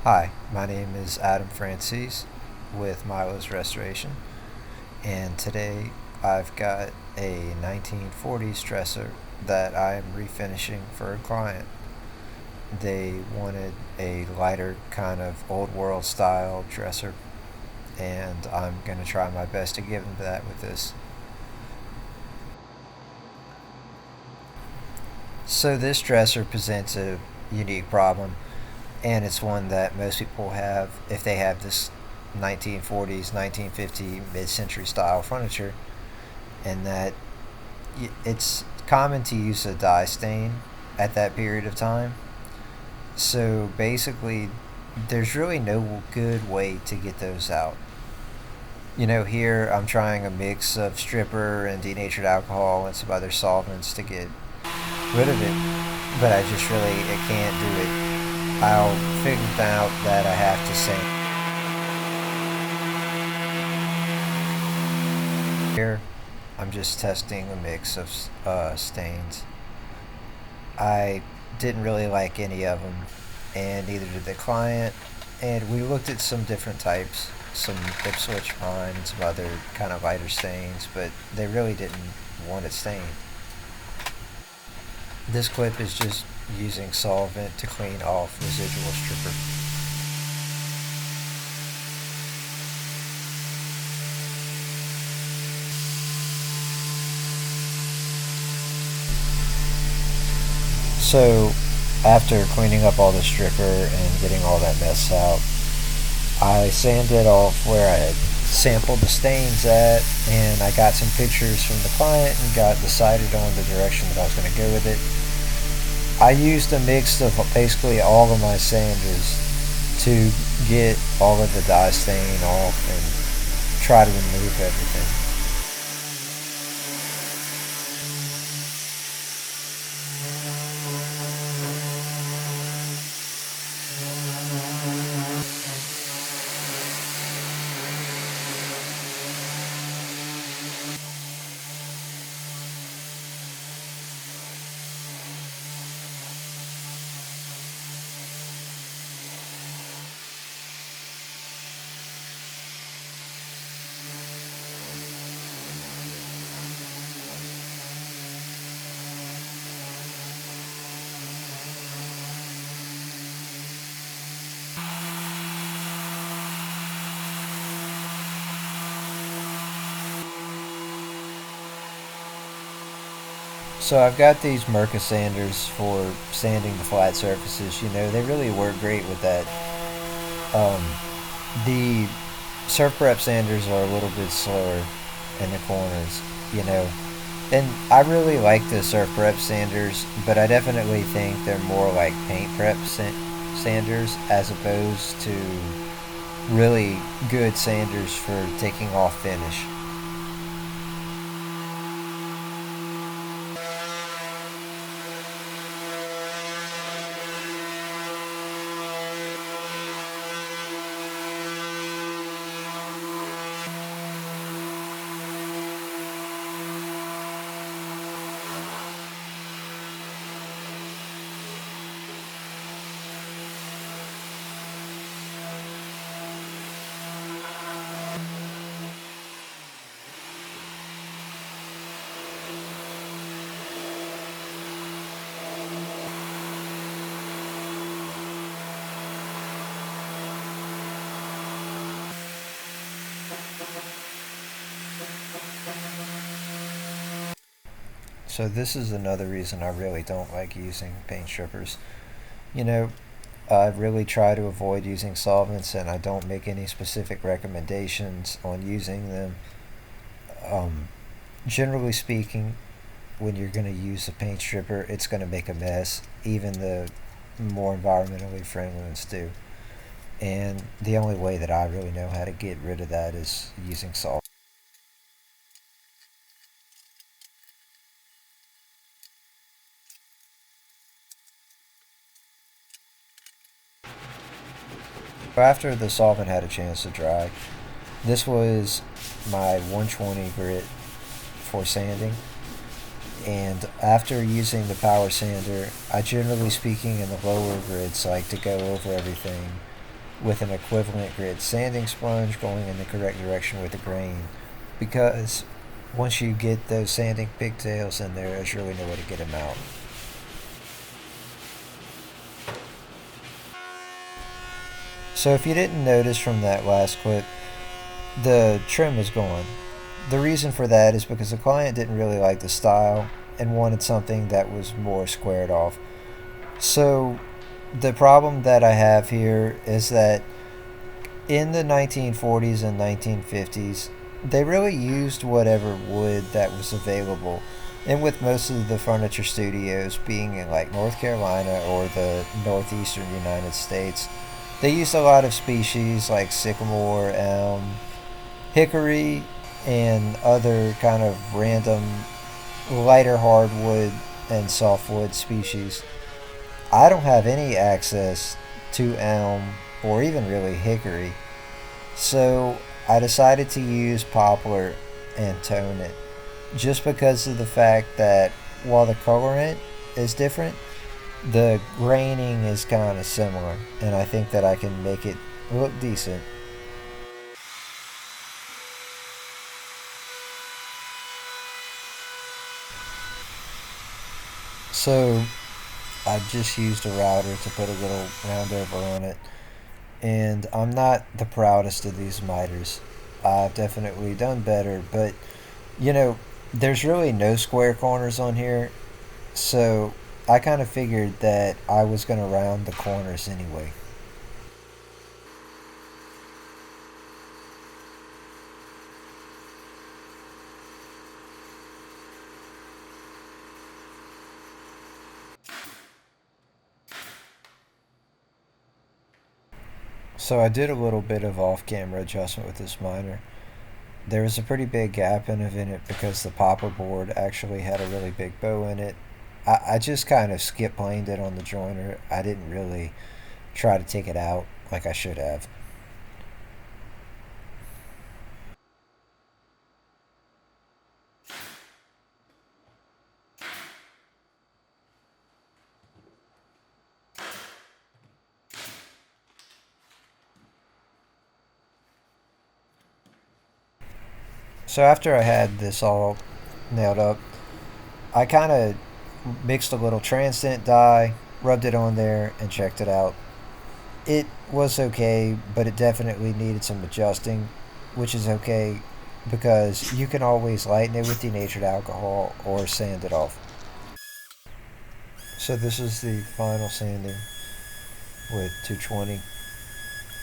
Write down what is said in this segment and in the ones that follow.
Hi, my name is Adam Francis with Milo's Restoration, and today I've got a 1940s dresser that I am refinishing for a client. They wanted a lighter kind of old world style dresser, and I'm going to try my best to give them that with this. So, this dresser presents a unique problem, and it's one that most people have if they have this 1940s, 1950 mid-century style furniture, and that it's common to use a dye stain at that period of time. So basically, there's really no good way to get those out. Here I'm trying a mix of stripper and denatured alcohol and some other solvents to get rid of it, but I just really I can't do it. I'll figure out that I have to sand. Here, I'm just testing a mix of stains. I didn't really like any of them, and neither did the client. And we looked at some different types, some Ipswich pine and some other kind of lighter stains, but they really didn't want it stained. This clip is just using solvent to clean off residual stripper. So, after cleaning up all the stripper and getting all that mess out, I sanded off where I had sampled the stains at, and I got some pictures from the client and got decided on the direction that I was going to go with it. I used a mix of basically all of my sanders to get all of the dye stain off and try to remove everything. So I've got these Merca sanders for sanding the flat surfaces. They really work great with that. Um, the Surf Prep sanders are a little bit slower in the corners, you know. And I really like the Surf Prep sanders, but I definitely think they're more like paint prep sanders as opposed to really good sanders for taking off finish. So this is another reason I really don't like using paint strippers. You know, I really try to avoid using solvents, and I don't make any specific recommendations on using them. Um, Generally speaking, when you're going to use a paint stripper, it's going to make a mess. Even the more environmentally friendly ones do. And the only way that I really know how to get rid of that is using salt. After the solvent had a chance to dry, this was my 120 grit for sanding. And after using the power sander, I generally speaking in the lower grids like to go over everything with an equivalent grit sanding sponge going in the correct direction with the grain, because once you get those sanding pigtails in there, there's really no way to get them out. So if you didn't notice from that last clip, the trim is gone. The reason for that is because the client didn't really like the style and wanted something that was more squared off. So the problem that I have here is that in the 1940s and 1950s, they really used whatever wood that was available. And with most of the furniture studios being in like North Carolina or the northeastern United States, they used a lot of species like sycamore, elm, hickory, and other kind of random lighter hardwood and softwood species. I don't have any access to elm or even really hickory, so I decided to use poplar and tone it just because of the fact that while the colorant is different, the graining is kind of similar, and I think that I can make it look decent. So I just used a router to put a little round over on it, and I'm not the proudest of these miters. I've definitely done better, but you know, there's really no square corners on here, so I kind of figured that I was going to round the corners anyway. So I did a little bit of off-camera adjustment with this miter. There was a pretty big gap in it because the popper board actually had a really big bow in it. I just kind of skip planed it on the joiner. I didn't really try to take it out like I should have. So after I had this all nailed up, I kind of mixed a little transient dye, rubbed it on there, and checked it out. It was okay, but it definitely needed some adjusting, which is okay because you can always lighten it with denatured alcohol or sand it off. So this is the final sanding with 220.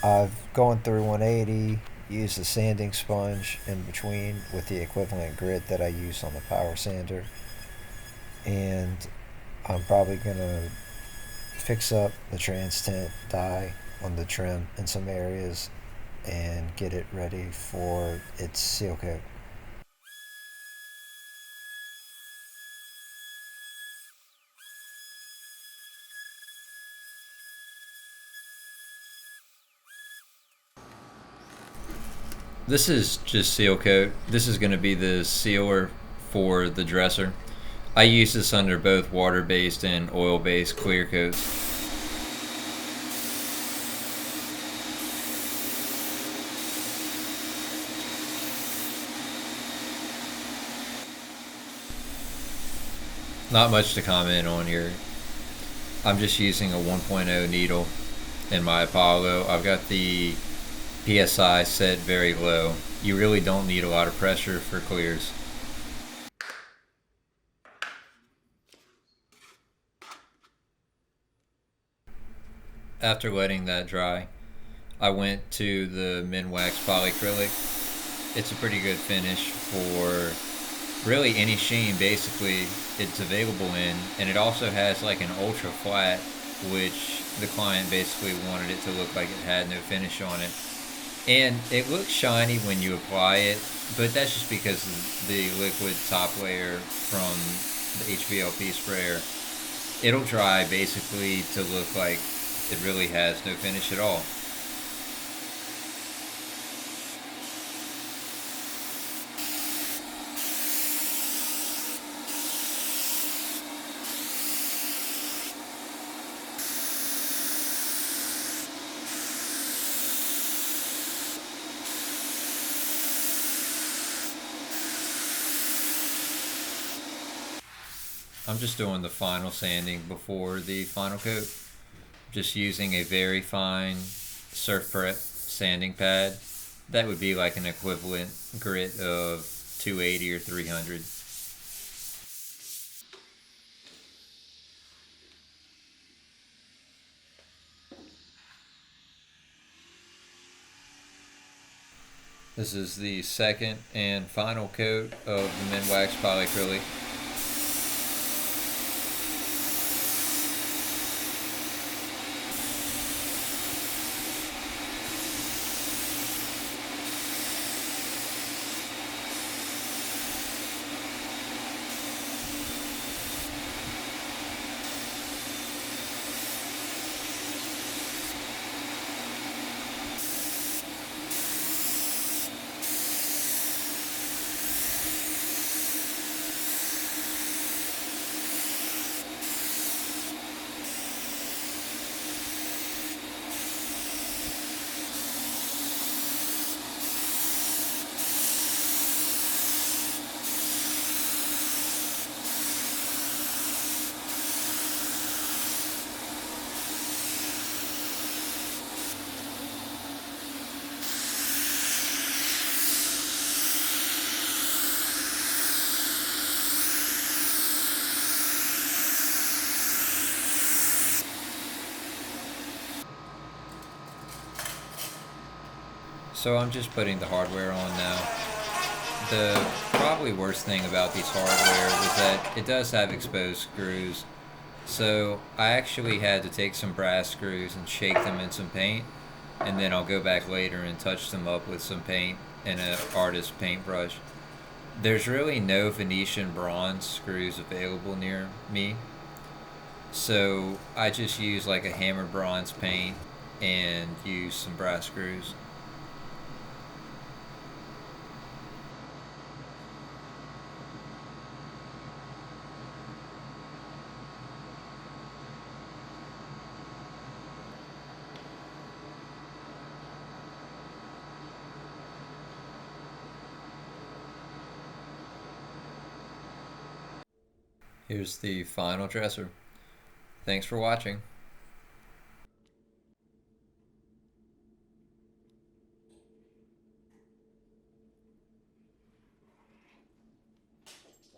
I've gone through 180, used the sanding sponge in between with the equivalent grit that I use on the power sander, and I'm probably gonna fix up the trans tint dye on the trim in some areas and get it ready for its seal coat. This is just seal coat. This is going to be the sealer for the dresser. I use this under both water-based and oil-based clear coats. Not much to comment on here. I'm just using a 1.0 needle in my Apollo. I've got the PSI set very low. You really don't need a lot of pressure for clears. After letting that dry, I went to the Minwax polyacrylic. It's a pretty good finish for really any sheen basically it's available in, and it also has like an ultra flat, which the client basically wanted it to look like it had no finish on it. And it looks shiny when you apply it, but that's just because of the liquid top layer from the HVLP sprayer. It'll dry basically to look like it really has no finish at all. I'm just doing the final sanding before the final coat. Just using a very fine surf prep sanding pad. That would be like an equivalent grit of 280 or 300. This is the second and final coat of the Minwax polyacrylic. So I'm just putting the hardware on now. The probably worst thing about these hardware was that it does have exposed screws. So I actually had to take some brass screws and shake them in some paint, and then I'll go back later and touch them up with some paint and an artist paintbrush. There's really no Venetian bronze screws available near me, so I just use like a hammered bronze paint and use some brass screws. Here's the final dresser. Thanks for watching.